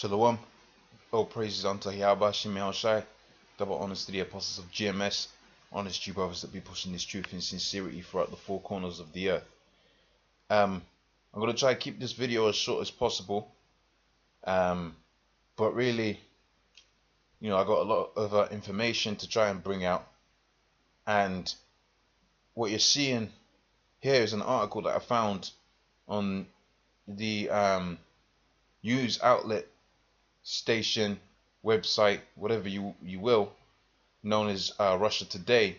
Shalom. All praises unto Yahweh Shemel Shai. Double honors to the apostles of GMS. Honors to you brothers that be pushing this truth in sincerity throughout the four corners of the earth. I'm going to try to keep this video as short as possible. But really, I got a lot of information to try and bring out. And what you're seeing here is an article that I found on the news outlet station, website, whatever you will, known as Russia Today.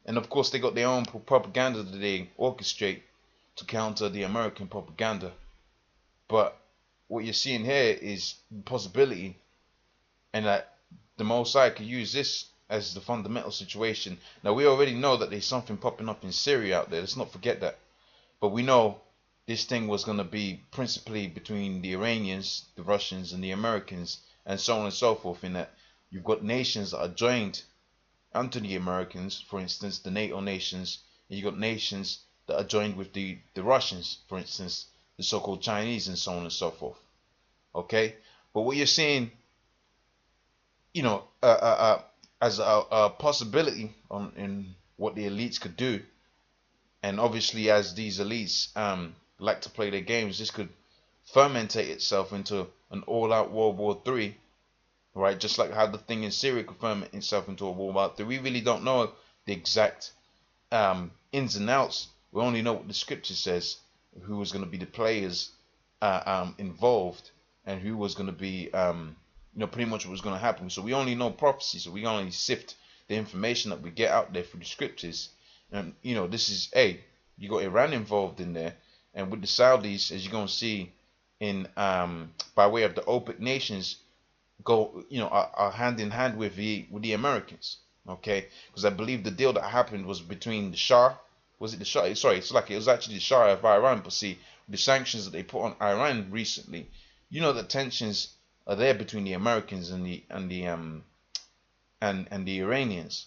And of course they got their own propaganda that they orchestrate to counter the American propaganda. But what you're seeing here is the possibility, and that the Most High could use this as the fundamental situation. Now we already know that there's something popping up in Syria out there. Let's not forget that. But we know this thing was going to be principally between the Iranians, the Russians, and the Americans, and so on and so forth. In that you've got nations that are joined unto the Americans, for instance, the NATO nations, and you've got nations that are joined with the Russians, for instance, the so-called Chinese, and so on and so forth. Okay, but what you're seeing, as a possibility in what the elites could do, and obviously as these elites like to play their games, this could fermentate itself into an all-out World War III, right? Just like how the thing in Syria could ferment itself into a World War III. We really don't know the exact ins and outs. We only know what the scripture says, who was going to be the players involved, and who was going to be, pretty much what was going to happen. So we only know prophecy, so we only sift the information that we get out there through the scriptures. And this is, you got Iran involved in there, and with the Saudis, as you're going to see in by way of the OPEC nations, are hand in hand with the Americans. Okay, because I believe the deal that happened was between the Shah. Was it the Shah? Sorry, it was actually the Shah of Iran. But see, the sanctions that they put on Iran recently, the tensions are there between the Americans and the Iranians.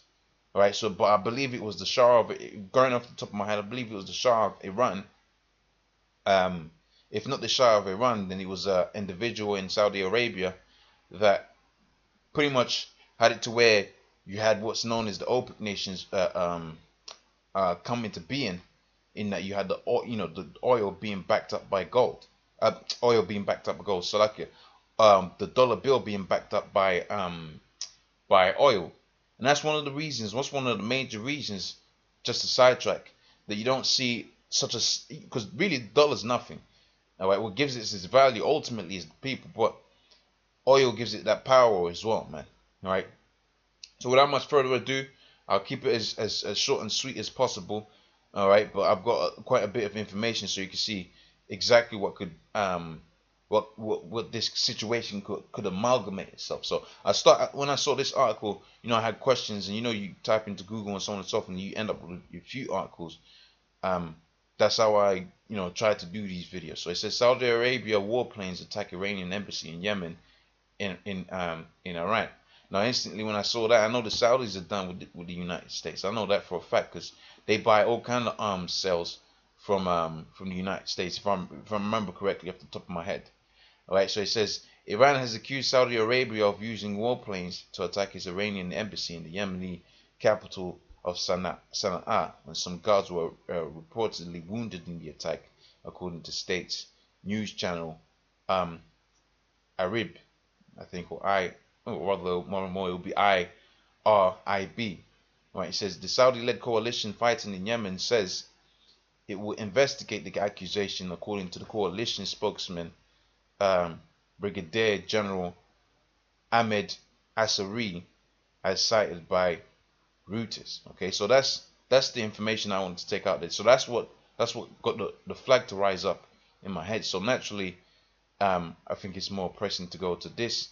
All right, so but I believe it was the Shah of, going off the top of my head, I believe it was the Shah of Iran. If not the Shah of Iran, then it was an individual in Saudi Arabia that pretty much had it to where you had what's known as the OPEC nations come into being, in that you had the oil being backed up by gold, so like the dollar bill being backed up by oil. And that's one of the reasons, one of the major reasons, just to sidetrack, that you don't see such a, because really the dollar's nothing. All right, what gives it its value ultimately is the people, but oil gives it that power as well, man. All right. So without much further ado, I'll keep it as short and sweet as possible. All right, but I've got quite a bit of information so you can see exactly what could what this situation could amalgamate itself. So when I saw this article, I had questions, and you type into Google and so on and so forth, and you end up with a few articles. That's how I try to do these videos. So it says Saudi Arabia warplanes attack Iranian embassy in Yemen in Iran. Now instantly when I saw that, I know the Saudis are done with the United States. I know that for a fact, because they buy all kind of arms sales from the United States, if I remember correctly off the top of my head. All right, so it says Iran has accused Saudi Arabia of using warplanes to attack its Iranian embassy in the Yemeni capital of Sana'a, when some guards were reportedly wounded in the attack, according to state's news channel Arib, I think, or more it will be IRIB. Right, it says the Saudi-led coalition fighting in Yemen says it will investigate the accusation, according to the coalition spokesman, Brigadier General Ahmed Asari, as cited by Reuters. Okay, so that's the information I wanted to take out there. So that's what got the flag to rise up in my head. So naturally, I think it's more pressing to go to this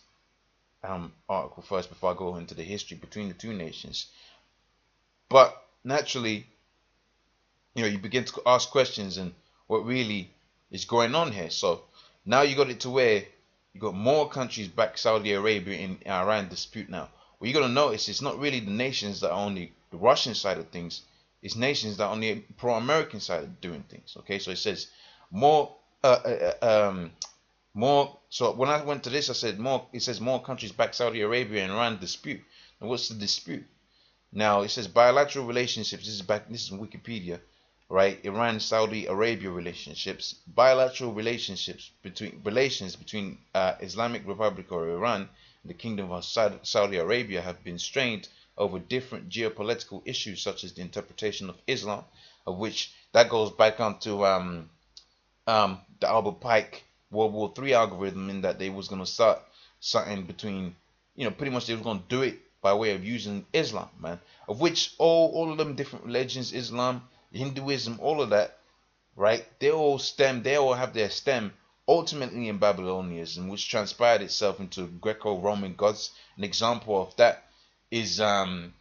article first before I go into the history between the two nations. But naturally, you begin to ask questions and what really is going on here. So now you got it to where you got more countries back Saudi Arabia in Iran dispute now. What you're gonna notice, it's not really the nations that are on the Russian side of things, it's nations that are on the pro-American side of doing things. Okay, so it says more More. So when I went to this, I said more. It says more countries back Saudi Arabia and Iran dispute. And what's the dispute? Now it says bilateral relationships. This is back. This is Wikipedia, right? Iran Saudi Arabia relationships. Bilateral relationships between Islamic Republic or Iran and the Kingdom of Saudi Arabia have been strained over different geopolitical issues such as the interpretation of Islam, of which that goes back onto the Albert Pike World War III algorithm, in that they was gonna start something between, pretty much they was gonna do it by way of using Islam, man. Of which all of them different religions, Islam, Hinduism, all of that, right? They all have their stem ultimately in Babylonianism, which transpired itself into Greco-Roman gods. An example of that is um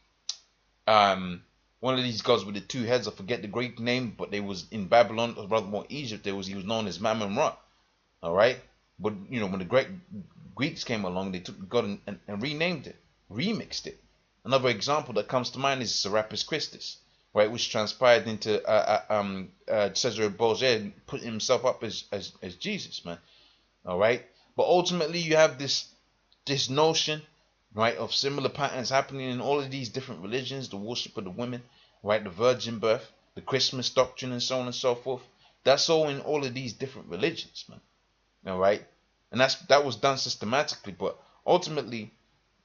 one of these gods with the two heads. I forget the Greek name, but they was in Babylon, or rather more Egypt. He was known as Mammon Ra. All right, but when the Greeks came along, they took the god and renamed it, remixed it. Another example that comes to mind is Serapis Christus, right, which transpired into Cesare Borgia putting himself up as Jesus, man. All right, but ultimately you have this notion, right, of similar patterns happening in all of these different religions: the worship of the women, right, the virgin birth, the Christmas doctrine, and so on and so forth. That's all in all of these different religions, man. All right, and that was done systematically, but ultimately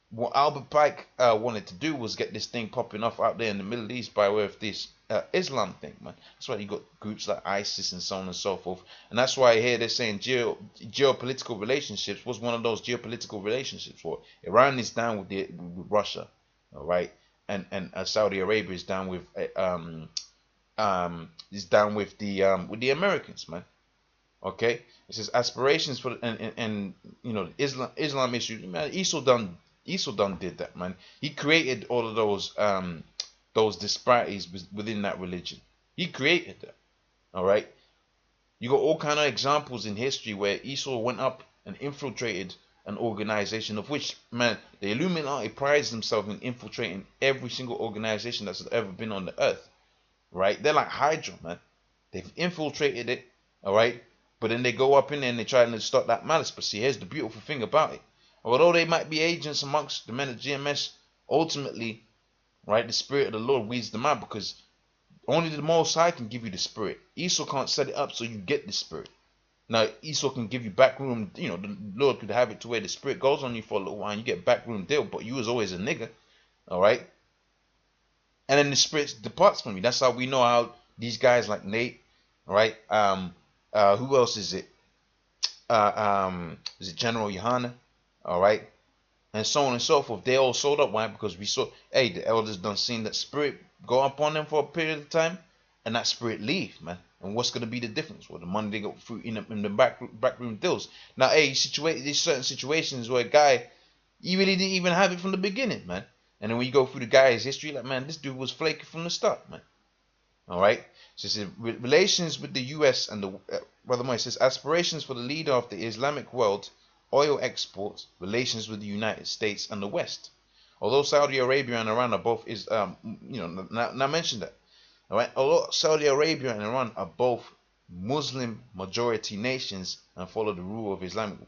what Albert Pike wanted to do was get this thing popping off out there in the Middle East by way of this Islam thing, man. That's why you got groups like ISIS and so on and so forth. And that's why here they're saying geopolitical relationships was one of those geopolitical relationships. Where Iran is down with Russia, all right, and Saudi Arabia is down with the Americans, man. Okay, it says aspirations for and Islam issue. Man, Esau done did that, man. He created all of those disparities within that religion. He created that. All right. You got all kind of examples in history where Esau went up and infiltrated an organization, of which, man, the Illuminati prides themselves in infiltrating every single organization that's ever been on the earth. Right? They're like Hydra, man. They've infiltrated it. All right. But then they go up in there and they try to start that malice. But see, here's the beautiful thing about it. Although they might be agents amongst the men of GMS, ultimately, right, the spirit of the Lord weeds them out, because only the Most High can give you the spirit. Esau can't set it up so you get the spirit. Now, Esau can give you backroom, the Lord could have it to where the spirit goes on you for a little while and you get backroom deal, but you was always a nigga, all right? And then the spirit departs from you. That's how we know how these guys like Nate, all right? Who else is it? Is it General Yohana? All right, and so on and so forth. They all sold up. Why? Because we saw, hey, the elders done seen that spirit go up on them for a period of time, and that spirit leave, man. And what's gonna be the difference? Well, the money they got through in the backroom deals. Now, hey, there's certain situations where a guy, he really didn't even have it from the beginning, man. And then when you go through the guy's history, like, man, this dude was flaky from the start, man. All right. So it says relations with the U.S. and the Brother Moy says aspirations for the leader of the Islamic world, oil exports, relations with the United States and the West. Although Saudi Arabia and Iran are both now mention that. All right. Although Saudi Arabia and Iran are both Muslim majority nations and follow the rule of Islamic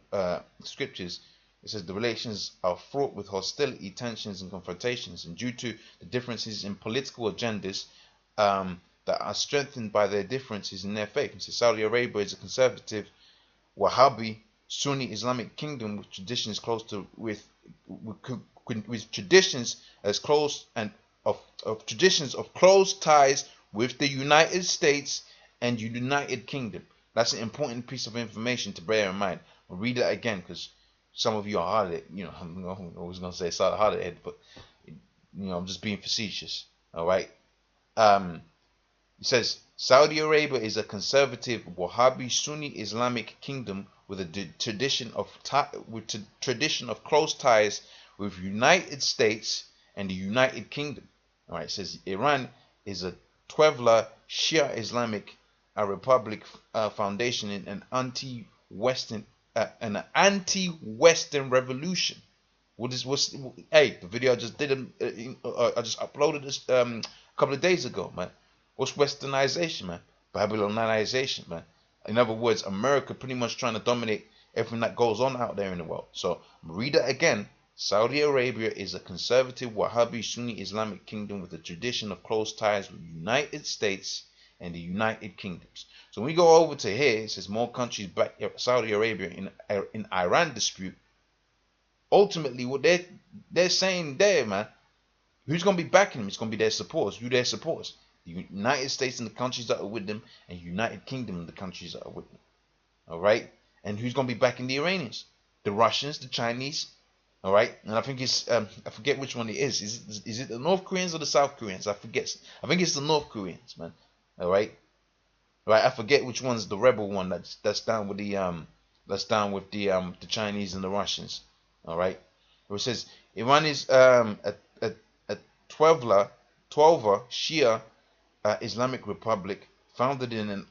scriptures, it says the relations are fraught with hostility, tensions, and confrontations, and due to the differences in political agendas that are strengthened by their differences in their faith. So Saudi Arabia is a conservative Wahhabi Sunni Islamic kingdom with traditions close to with traditions as close and of traditions of close ties with the United States and United Kingdom. That's an important piece of information to bear in mind. I'll read that again because some of you are hard at, I was gonna say hard at head, but I'm just being facetious. All right. It says Saudi Arabia is a conservative Wahhabi Sunni Islamic kingdom with a tradition of close ties with United States and the United Kingdom. All right, it says Iran is a Twelver Shia Islamic Republic foundation in an anti-Western revolution. Hey, the video I just did, I just uploaded this a couple of days ago, man. What's westernization, man? Babylonization, man. In other words, America pretty much trying to dominate everything that goes on out there in the world. So read that again. Saudi Arabia is a conservative Wahhabi Sunni Islamic kingdom with a tradition of close ties with the United States and the United Kingdoms. So when we go over to here, it says more countries back Saudi Arabia in Iran dispute. Ultimately, what they're saying there, man, who's gonna be backing them? It's gonna be their supporters. Who their supporters? The United States and the countries that are with them, and United Kingdom and the countries that are with them. All right, and who's gonna be backing the Iranians? The Russians, the Chinese. All right, and I think it's I forget which one it is. Is it the North Koreans or the South Koreans? I forget. I think it's the North Koreans, man. All right, right. I forget which one's the rebel one that's down with the the Chinese and the Russians. All right, where it says Iran is a 12er Shia Islamic Republic founded in an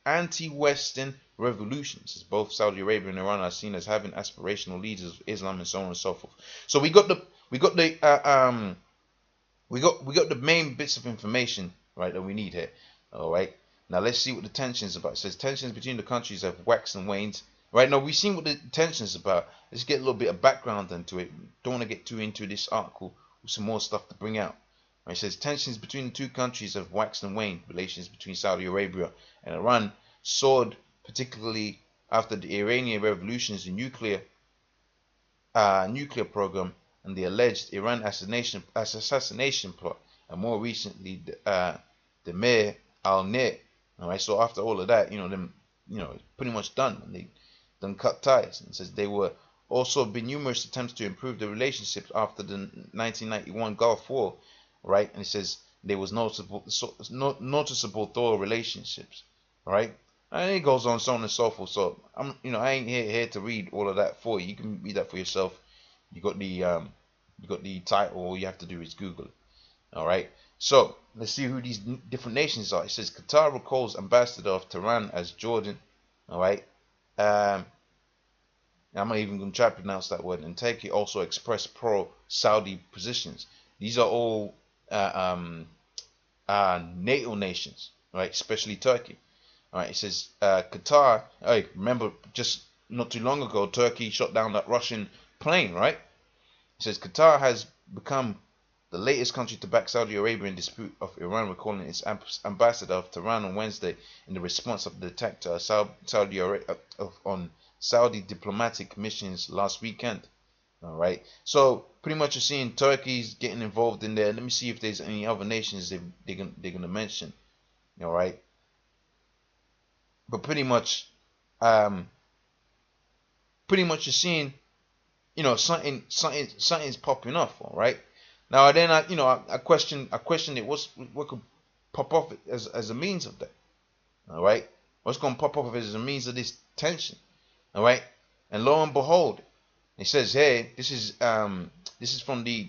anti-Western revolutions. As both Saudi Arabia and Iran are seen as having aspirational leaders of Islam and so on and so forth. So we got the main bits of information, right, that we need here. All right. Now let's see what the tension is about. It says tensions between the countries have waxed and waned. Right now we've seen what the tension is about. Let's get a little bit of background into it. Don't want to get too into this article with some more stuff to bring out. Right, it says tensions between the two countries have waxed and waned. Relations between Saudi Arabia and Iran soared, particularly after the Iranian revolutions in nuclear program and the alleged Iran assassination plot, and more recently the Mayor al-Nir. All right, so after all of that, it's pretty much done, and they done cut ties. And says they were also been numerous attempts to improve the relationships after the 1991 Gulf War, right? And it says there was noticeable thorough relationships, right? And it goes on, so on and so forth. So I ain't here to read all of that for you. You can read that for yourself. You got the title. All you have to do is Google it. All right. So let's see who these different nations are. It says Qatar recalls ambassador of Tehran as Jordan. All right. I'm not even going to try to pronounce that word. And Turkey also expressed pro-Saudi positions. These are all NATO nations, right? Especially Turkey. All right. It says Qatar. Hey, remember just not too long ago, Turkey shot down that Russian plane, right? It says Qatar has become the latest country to back Saudi Arabia in dispute of Iran, recalling its ambassador of Tehran on Wednesday in the response of the attack to Saudi Arabia on Saudi diplomatic missions last weekend. All right, so pretty much you're seeing Turkey's getting involved in there. Let me see if there's any other nations they're gonna mention. All right, but pretty much you're seeing, something's popping off. All right. Now then, I question it. What could pop off as a means of that? All right, what's going to pop off as a means of this tension? All right, and lo and behold, it says, hey, this is from the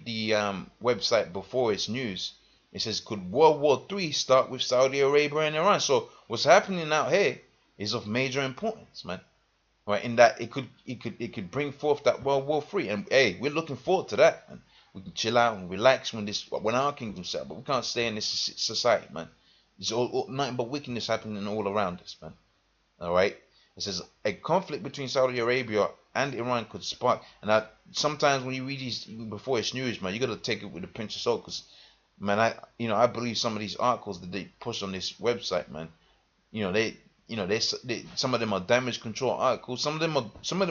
website Before It's News. It says, could World War III start with Saudi Arabia and Iran? So what's happening out here is of major importance, man. Right, in that it could bring forth that World War III, and hey, we're looking forward to that, man. We can chill out and relax when our kingdom's set up, but we can't stay in this society, man. There's all nothing but wickedness happening all around us, man. All right. It says a conflict between Saudi Arabia and Iran could spark. And sometimes when you read these Before It's News, man, you gotta take it with a pinch of salt, because, man, I believe some of these articles that they push on this website, man. Some of them are damage control articles. Some of them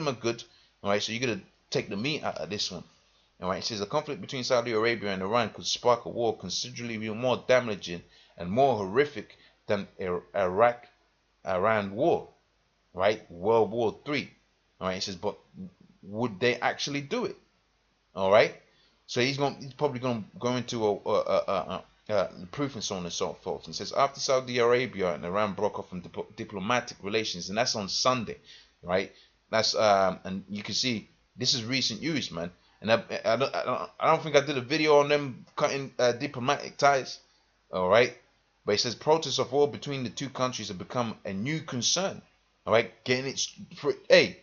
are good. All right. So you gotta take the meat out of this one. All right, it says a conflict between Saudi Arabia and Iran could spark a war considerably more damaging and more horrific than Iraq-Iran war, right? World War III. All right, it says, but would they actually do it? All right, so he's probably going to go into proof and so on and so forth. And says after Saudi Arabia and Iran broke off from diplomatic relations, and that's on Sunday, right? That's and you can see this is recent news, man. And I don't think I did a video on them cutting diplomatic ties. All right. But it says protests of war between the two countries have become a new concern. All right. Hey,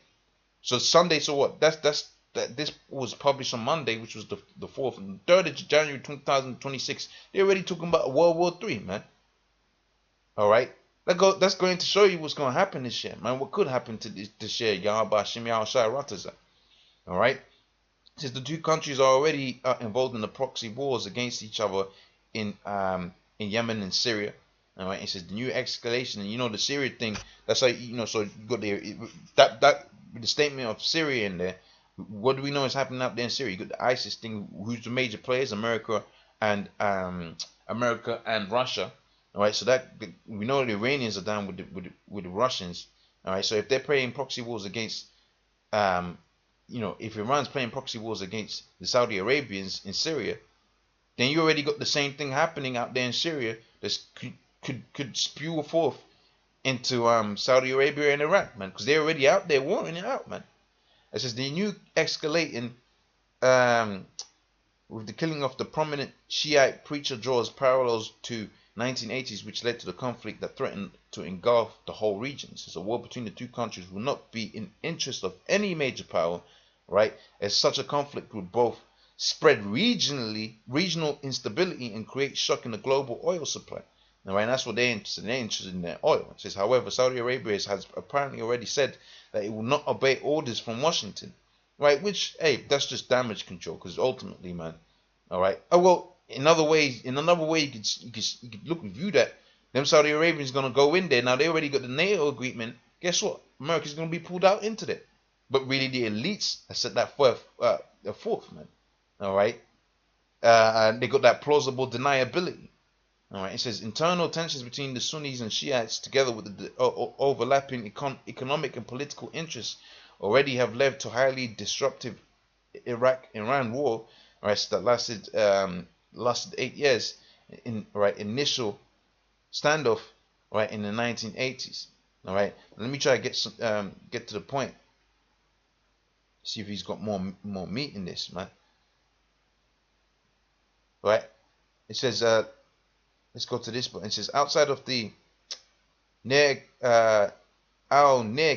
so Sunday, so what? This was published on Monday, which was the 4th and 3rd of January 2026. They're already talking about World War III, man. All right. That's going to show you what's going to happen this year, man. What could happen to this year? Yahba Shim Shai Rataza. All right. Since the two countries are already involved in the proxy wars against each other in Yemen and Syria. All right. It says the new escalation, and you know the Syria thing. That's like, you know. So you got the statement of Syria in there. What do we know is happening out there in Syria? You got the ISIS thing. Who's the major players? America and Russia. All right, so that we know the Iranians are down with the Russians. All right, so if they're playing proxy wars against, you know, if Iran's playing proxy wars against the Saudi Arabians in Syria, then you already got the same thing happening out there in Syria that could spew forth into Saudi Arabia and Iraq, man, because they're already out there warring it out, man. It says the new escalating with the killing of the prominent Shiite preacher draws parallels to 1980s, which led to the conflict that threatened to engulf the whole region. So a war between the two countries will not be in interest of any major power, right? As such a conflict would both spread regional instability and create shock in the global oil supply. All right, and that's what they're interested in. They're interested in their oil. It says, however, Saudi Arabia has apparently already said that it will not obey orders from Washington, right? Which, hey, that's just damage control, because ultimately, man, all right. Oh well. In another way, you could view that them Saudi Arabians gonna go in there. Now they already got the NATO agreement. Guess what? America's gonna be pulled out into that. But really, the elites have set that forth, man. All right. And they got that plausible deniability. All right. It says internal tensions between the Sunnis and Shiites, together with the overlapping economic and political interests, already have led to highly disruptive Iraq-Iran war. All right. So that lasted 8 years in initial standoff in the 1980s. All right, let me try to get to the point. See if he's got more meat in this, man. Right, it says let's go to this point. It says outside of the near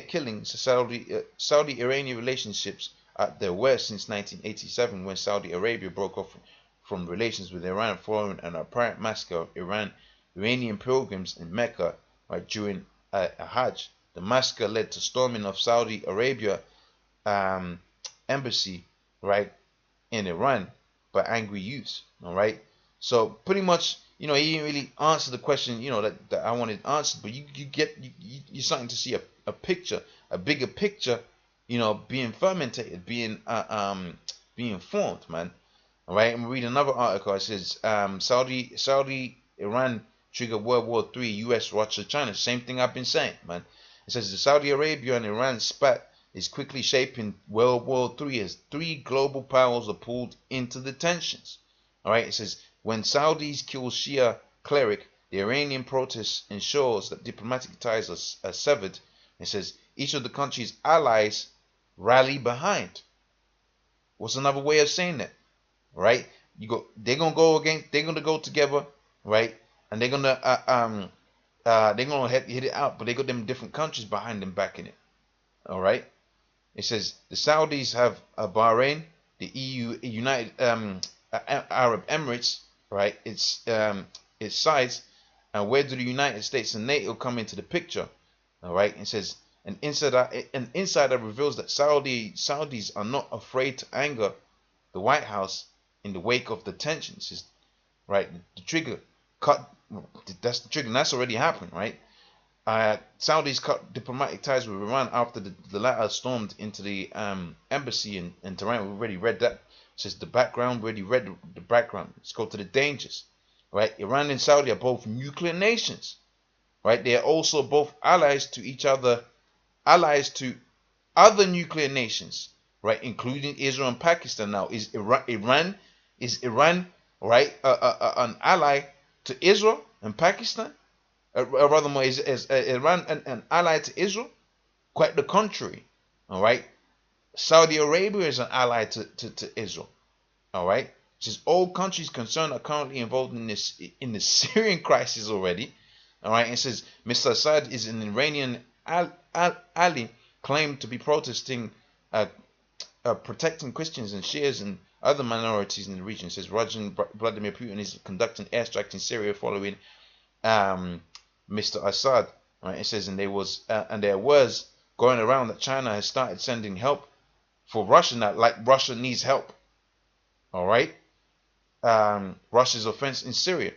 killings, Saudi-Iranian relationships at their worst since 1987, when Saudi Arabia broke off from relations with Iran following an apparent massacre of Iranian pilgrims in Mecca during a Hajj. The massacre led to storming of Saudi Arabia embassy in Iran by angry youths. All right, so pretty much, you know, he didn't really answer the question, you know, that I wanted answered, but you're starting to see a picture, a bigger picture, you know, being fermented, being formed, man. All right, I'm gonna read another article. It says Saudi Iran trigger World War III, US, Russia, China. Same thing I've been saying, man. It says the Saudi Arabia and Iran spat is quickly shaping World War III as three global powers are pulled into the tensions. All right, it says when Saudis kill Shia cleric, the Iranian protest ensures that diplomatic ties are severed. It says each of the country's allies rally behind. What's another way of saying that? Right, they're gonna go together, right, and they're gonna hit it out, but they got them different countries behind them backing it. All right, it says the Saudis have Bahrain, the EU, United Arab Emirates, right, its sides, and where do the United States and NATO come into the picture? All right, it says an insider reveals that Saudis are not afraid to anger the White House in the wake of the tensions. Right, the trigger cut. That's the trigger, and that's already happened, right? Saudis cut diplomatic ties with Iran after the latter stormed into the embassy in Tehran. We already read that. It says the background. We already read the background. Let's go to the dangers. Right, Iran and Saudi are both nuclear nations. Right, they are also both allies to each other, allies to other nuclear nations. Right, including Israel and Pakistan. Now, is Iran right an ally to Israel and Pakistan? Rather more, is Iran an ally to Israel? Quite the contrary. All right, Saudi Arabia is an ally to Israel. All right, says all countries concerned are currently involved in the Syrian crisis already. All right, it says Mr. Assad is an Iranian ally claimed to be protesting, protecting Christians and Shias and other minorities in the region. It says Vladimir Putin is conducting airstrikes in Syria following Mr. Assad Right? It says, and there was going around that China has started sending help for Russia now, like Russia needs help. All right. Russia's offense in Syria.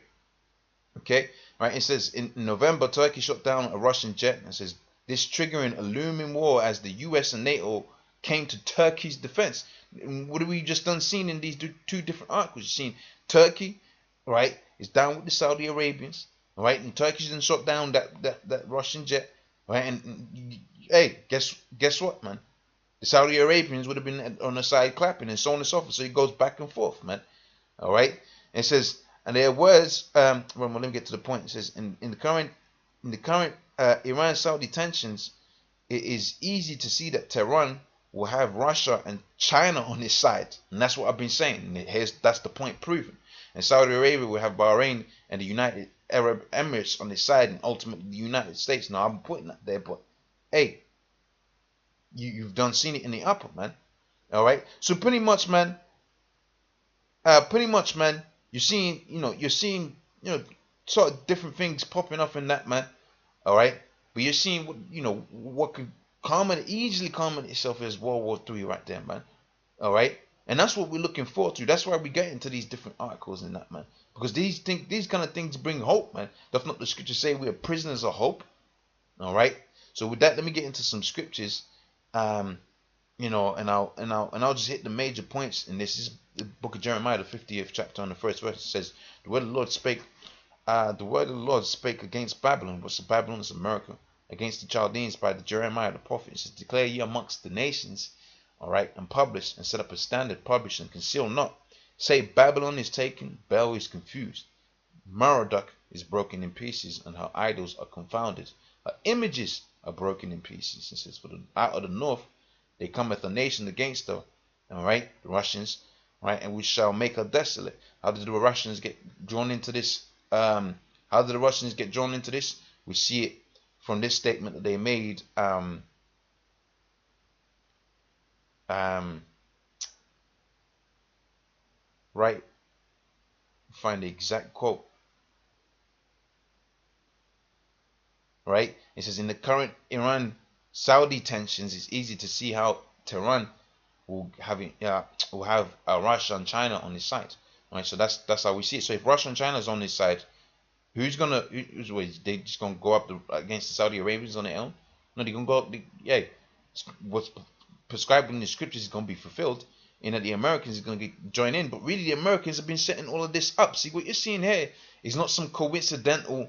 Okay. Right. It says in November, Turkey shot down a Russian jet. It says this triggering a looming war as the U.S. and NATO came to Turkey's defense. What have we just done seen in these two different articles? You've seen Turkey, right, is down with the Saudi Arabians, right, and Turkey's then shot down that Russian jet, right, and hey, guess what, man? The Saudi Arabians would have been on the side clapping and so on and so forth. So it goes back and forth, man. All right. And it says, and there was well, let me get to the point. It says in the current Iran-Saudi tensions, it is easy to see that Tehran will have Russia and China on his side, and that's what I've been saying. That's the point proven. And Saudi Arabia will have Bahrain and the United Arab Emirates on his side, and ultimately the United States. Now I'm putting that there, but hey, you've done seen it in the upper, man. All right. So pretty much, man. You're seeing, sort of different things popping up in that, man. All right. But you're seeing what could easily comment itself as World War III right there, man. All right. And that's what we're looking forward to. That's why we get into these different articles and that, man. Because these kind of things bring hope, man. Does not the scripture say we are prisoners of hope? All right. So with that, let me get into some scriptures. And I'll just hit the major points in this. This is the book of Jeremiah, the 50th chapter, on the first verse. It says, the word of the Lord spake against Babylon. What's Babylon? It's America. Against the Chaldeans by the Jeremiah the prophet. It says, declare ye amongst the nations, all right, and publish, and set up a standard, publish, and conceal not. Say, Babylon is taken, Bel is confused, Merodach is broken in pieces, and her idols are confounded. Her images are broken in pieces. It says, for out of the north they cometh a nation against her, all right, the Russians, right, and we shall make her desolate. How did the Russians get drawn into this? We see it from this statement that they made. Right, find the exact quote. Right, it says in the current Iran-Saudi tensions, it's easy to see how Tehran will have Russia and China on his side. Right, so that's how we see it. So if Russia and China is on his side, they just gonna go up against the Saudi Arabians on their own? No, they're gonna go. What's prescribed in the scriptures is gonna be fulfilled, and that the Americans are gonna join in. But really, the Americans have been setting all of this up. See, what you're seeing here is not some coincidental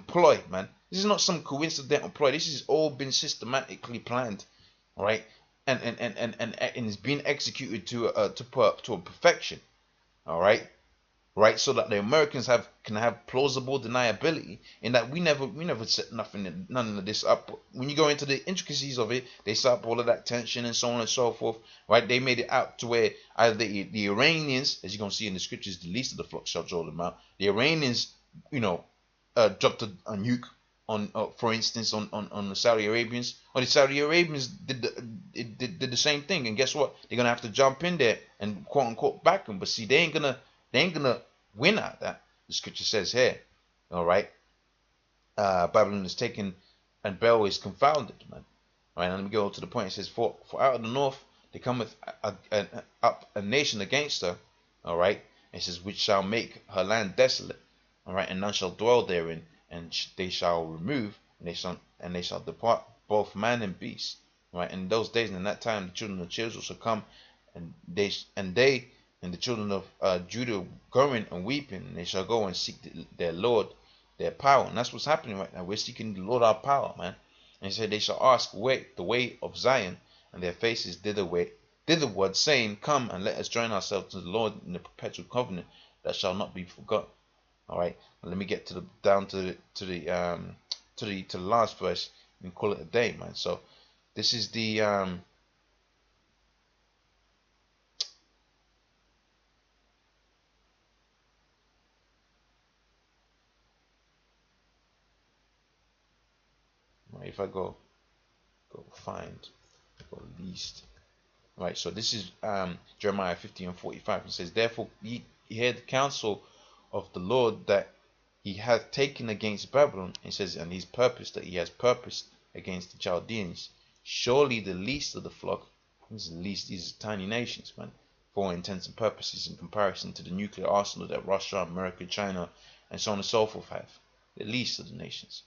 ploy, man. This is not some coincidental ploy. This has all been systematically planned, all right, and it's been executed to a perfection, all right, so that the Americans can have plausible deniability in that we never set none of this up. When you go into the intricacies of it, they set up all of that tension and so on and so forth, right? They made it out to where either the Iranians, as you're gonna see in the scriptures, the least of the flock shall draw them out. The Iranians, dropped a nuke on, for instance, on the Saudi Arabians, or the Saudi Arabians did the same thing. And guess what? They're gonna have to jump in there and quote unquote back them. But see, they ain't gonna win at that. The scripture says here, all right, Babylon is taken and Bel is confounded, man. All right, now let me go to the point. It says, for out of the north they cometh up a nation against her, all right. It says, which shall make her land desolate. All right, and none shall dwell therein, and they shall remove, and they shall depart, both man and beast. Right, in those days and in that time, the children of Israel shall come, and they and the children of Judah going and weeping, and they shall go and seek their Lord, their power. And that's what's happening right now. We're seeking the Lord our power, man. And he said, they shall ask the way of Zion, and their faces thitherward, saying, come and let us join ourselves to the Lord in the perpetual covenant that shall not be forgotten. All right, let me get to the last verse and call it a day, man. So this is the if I go least. Right, so this is Jeremiah 50 and 45. It says, therefore ye hear the counsel of the Lord, that he hath taken against Babylon, it says, and his purpose that he has purposed against the Chaldeans. Surely the least of the flock, these these tiny nations, man, for all intents and purposes, in comparison to the nuclear arsenal that Russia, America, China, and so on and so forth have, the least of the nations.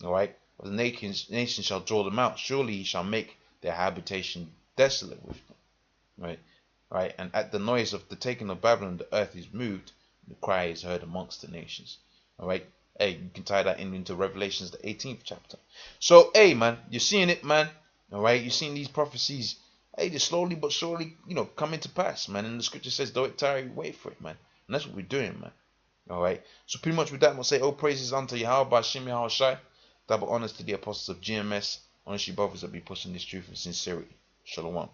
Alright? The nations shall draw them out. Surely he shall make their habitation desolate with them. Right? Right? And at the noise of the taking of Babylon, the earth is moved, the cry is heard amongst the nations. Alright? Hey, you can tie that into Revelations, the 18th chapter. So, hey, man, you're seeing it, man. Alright? You're seeing these prophecies, hey, they're slowly but surely, coming to pass, man. And the scripture says, though it tarry, wait for it, man. And that's what we're doing, man. Alright? So, pretty much with that, we'll say, oh, praises unto Yahweh by Shem Yahweh Shai. Double honors to the apostles of GMS. Honestly, brothers that be pushing this truth in sincerity. Shalom.